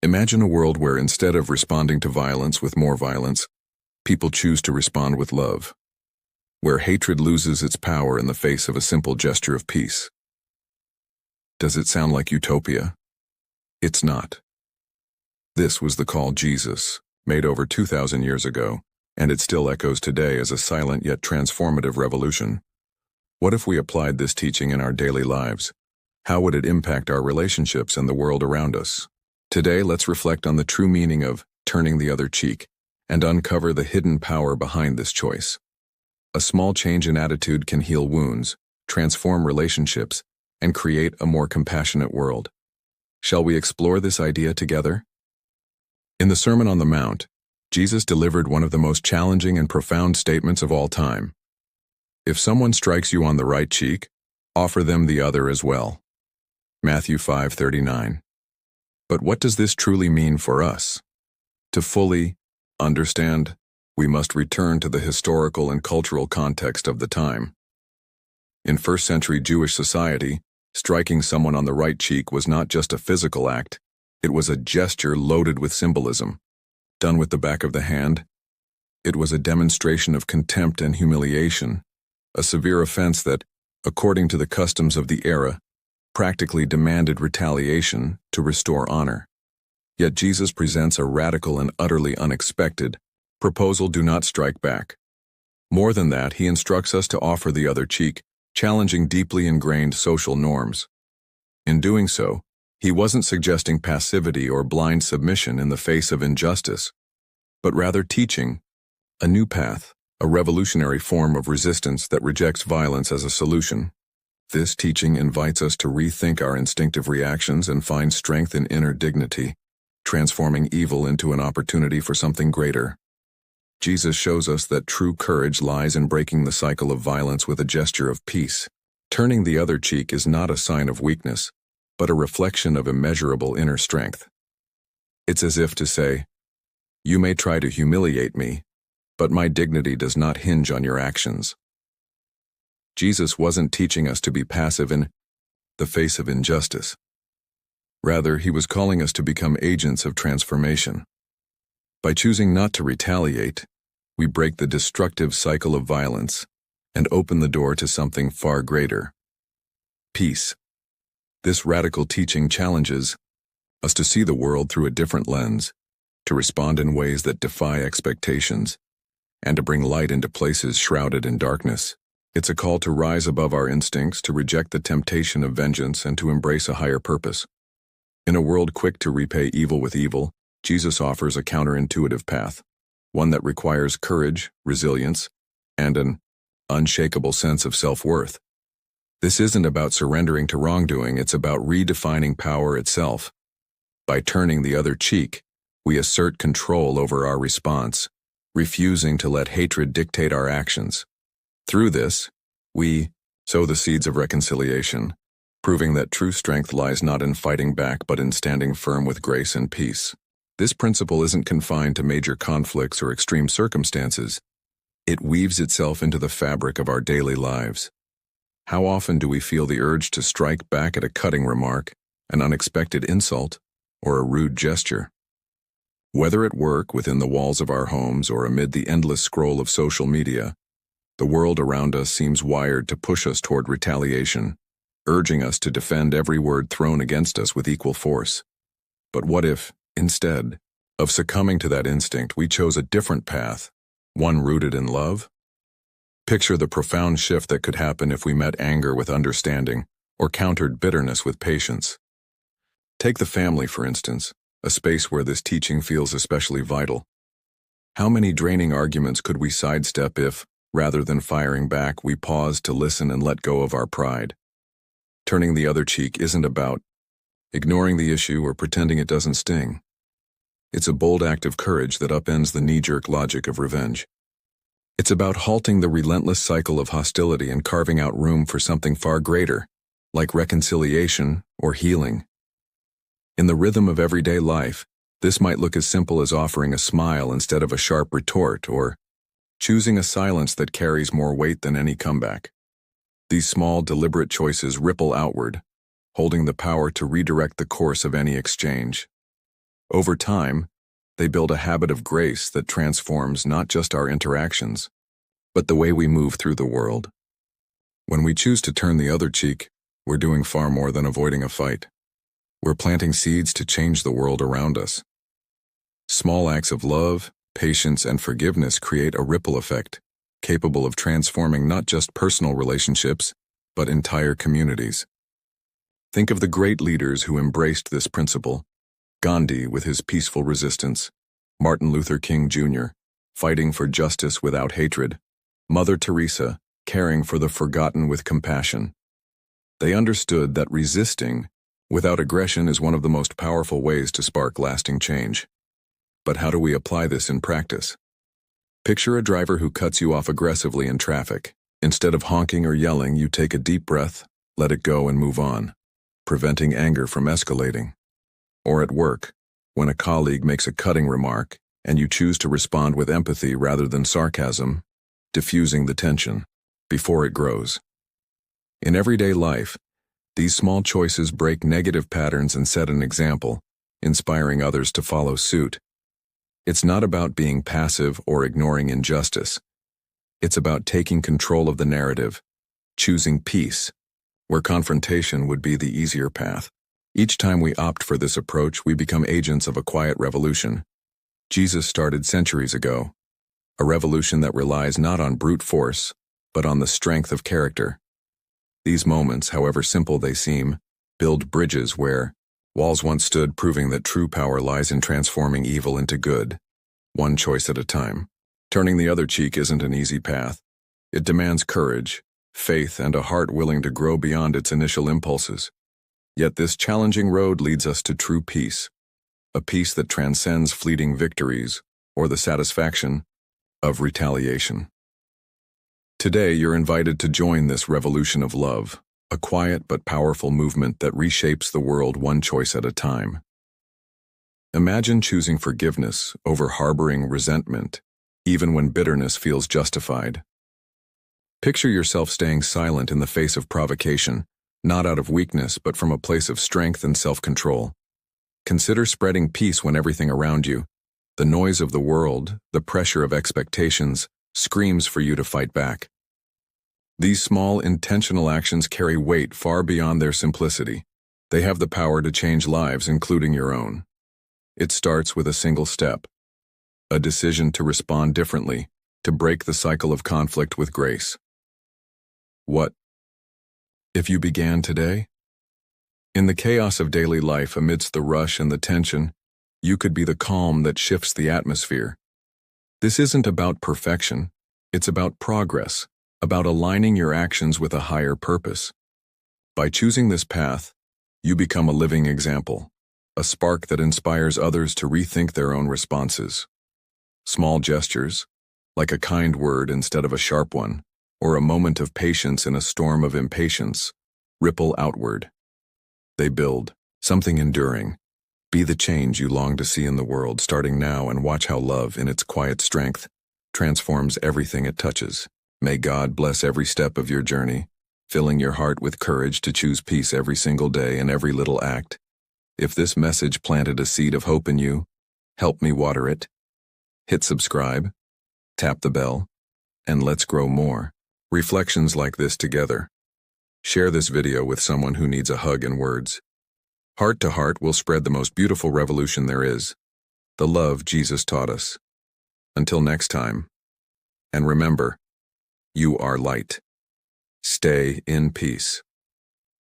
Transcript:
Imagine a world where instead of responding to violence with more violence, people choose to respond with love, where hatred loses its power in the face of a simple gesture of peace. Does it sound like utopia? It's not. This was the call Jesus made over 2,000 years ago, and it still echoes today as a silent yet transformative revolution. What if we applied this teaching in our daily lives? How would it impact our relationships and the world around us? Today, let's reflect on the true meaning of turning the other cheek and uncover the hidden power behind this choice. A small change in attitude can heal wounds, transform relationships, and create a more compassionate world. Shall we explore this idea together? In the Sermon on the Mount, Jesus delivered one of the most challenging and profound statements of all time. If someone strikes you on the right cheek, offer them the other as well. Matthew 5:39. But what does this truly mean for us? To fully understand, we must return to the historical and cultural context of the time. In first-century Jewish society, striking someone on the right cheek was not just a physical act, it was a gesture loaded with symbolism. Done with the back of the hand, it was a demonstration of contempt and humiliation, a severe offense that, according to the customs of the era, practically demanded retaliation to restore honor. Yet Jesus presents a radical and utterly unexpected proposal: do not strike back. More than that, he instructs us to offer the other cheek, challenging deeply ingrained social norms. In doing so, he wasn't suggesting passivity or blind submission in the face of injustice, but rather teaching a new path, a revolutionary form of resistance that rejects violence as a solution. This teaching invites us to rethink our instinctive reactions and find strength in inner dignity, transforming evil into an opportunity for something greater. Jesus shows us that true courage lies in breaking the cycle of violence with a gesture of peace. Turning the other cheek is not a sign of weakness, but a reflection of immeasurable inner strength. It's as if to say, "You may try to humiliate me, but my dignity does not hinge on your actions." Jesus wasn't teaching us to be passive in the face of injustice. Rather, he was calling us to become agents of transformation. By choosing not to retaliate, we break the destructive cycle of violence and open the door to something far greater: peace. This radical teaching challenges us to see the world through a different lens, to respond in ways that defy expectations, and to bring light into places shrouded in darkness. It's a call to rise above our instincts, to reject the temptation of vengeance, and to embrace a higher purpose. In a world quick to repay evil with evil, Jesus offers a counterintuitive path, one that requires courage, resilience, and an unshakable sense of self-worth. This isn't about surrendering to wrongdoing, it's about redefining power itself. By turning the other cheek, we assert control over our response, refusing to let hatred dictate our actions. Through this, we sow the seeds of reconciliation, proving that true strength lies not in fighting back but in standing firm with grace and peace. This principle isn't confined to major conflicts or extreme circumstances. It weaves itself into the fabric of our daily lives. How often do we feel the urge to strike back at a cutting remark, an unexpected insult, or a rude gesture? Whether at work, within the walls of our homes, or amid the endless scroll of social media, the world around us seems wired to push us toward retaliation, urging us to defend every word thrown against us with equal force. But what if, instead of succumbing to that instinct, we chose a different path, one rooted in love? Picture the profound shift that could happen if we met anger with understanding or countered bitterness with patience. Take the family, for instance, a space where this teaching feels especially vital. How many draining arguments could we sidestep if, rather than firing back, we paused to listen and let go of our pride? Turning the other cheek isn't about ignoring the issue or pretending it doesn't sting. It's a bold act of courage that upends the knee-jerk logic of revenge. It's about halting the relentless cycle of hostility and carving out room for something far greater, like reconciliation or healing. In the rhythm of everyday life, this might look as simple as offering a smile instead of a sharp retort, or choosing a silence that carries more weight than any comeback. These small, deliberate choices ripple outward, holding the power to redirect the course of any exchange. Over time, they build a habit of grace that transforms not just our interactions, but the way we move through the world. When we choose to turn the other cheek, we're doing far more than avoiding a fight. We're planting seeds to change the world around us. Small acts of love, patience, and forgiveness create a ripple effect, capable of transforming not just personal relationships, but entire communities. Think of the great leaders who embraced this principle: Gandhi with his peaceful resistance, Martin Luther King Jr., fighting for justice without hatred, Mother Teresa, caring for the forgotten with compassion. They understood that resisting without aggression is one of the most powerful ways to spark lasting change. But how do we apply this in practice? Picture a driver who cuts you off aggressively in traffic. Instead of honking or yelling, you take a deep breath, let it go, and move on, preventing anger from escalating. Or at work, when a colleague makes a cutting remark and you choose to respond with empathy rather than sarcasm, diffusing the tension before it grows. In everyday life, these small choices break negative patterns and set an example, inspiring others to follow suit. It's not about being passive or ignoring injustice. It's about taking control of the narrative, choosing peace, where confrontation would be the easier path. Each time we opt for this approach, we become agents of a quiet revolution. Jesus started centuries ago, a revolution that relies not on brute force, but on the strength of character. These moments, however simple they seem, build bridges where walls once stood, proving that true power lies in transforming evil into good, one choice at a time. Turning the other cheek isn't an easy path. It demands courage, faith, and a heart willing to grow beyond its initial impulses. Yet this challenging road leads us to true peace, a peace that transcends fleeting victories or the satisfaction of retaliation. Today, you're invited to join this revolution of love, a quiet but powerful movement that reshapes the world one choice at a time. Imagine choosing forgiveness over harboring resentment, even when bitterness feels justified. Picture yourself staying silent in the face of provocation, not out of weakness, but from a place of strength and self-control. Consider spreading peace when everything around you, the noise of the world, the pressure of expectations, screams for you to fight back. These small, intentional actions carry weight far beyond their simplicity. They have the power to change lives, including your own. It starts with a single step, a decision to respond differently, to break the cycle of conflict with grace. What if you began today? In the chaos of daily life, amidst the rush and the tension, you could be the calm that shifts the atmosphere. This isn't about perfection, it's about progress, about aligning your actions with a higher purpose. By choosing this path, you become a living example, a spark that inspires others to rethink their own responses. Small gestures, like a kind word instead of a sharp one, or a moment of patience in a storm of impatience, ripple outward. They build something enduring. Be the change you long to see in the world, starting now, and watch how love, in its quiet strength, transforms everything it touches. May God bless every step of your journey, filling your heart with courage to choose peace every single day and every little act. If this message planted a seed of hope in you, help me water it. Hit subscribe, tap the bell, and let's grow more reflections like this together. Share this video with someone who needs a hug and words. Heart to heart will spread the most beautiful revolution there is, the love Jesus taught us. Until next time, and remember, you are light. Stay in peace.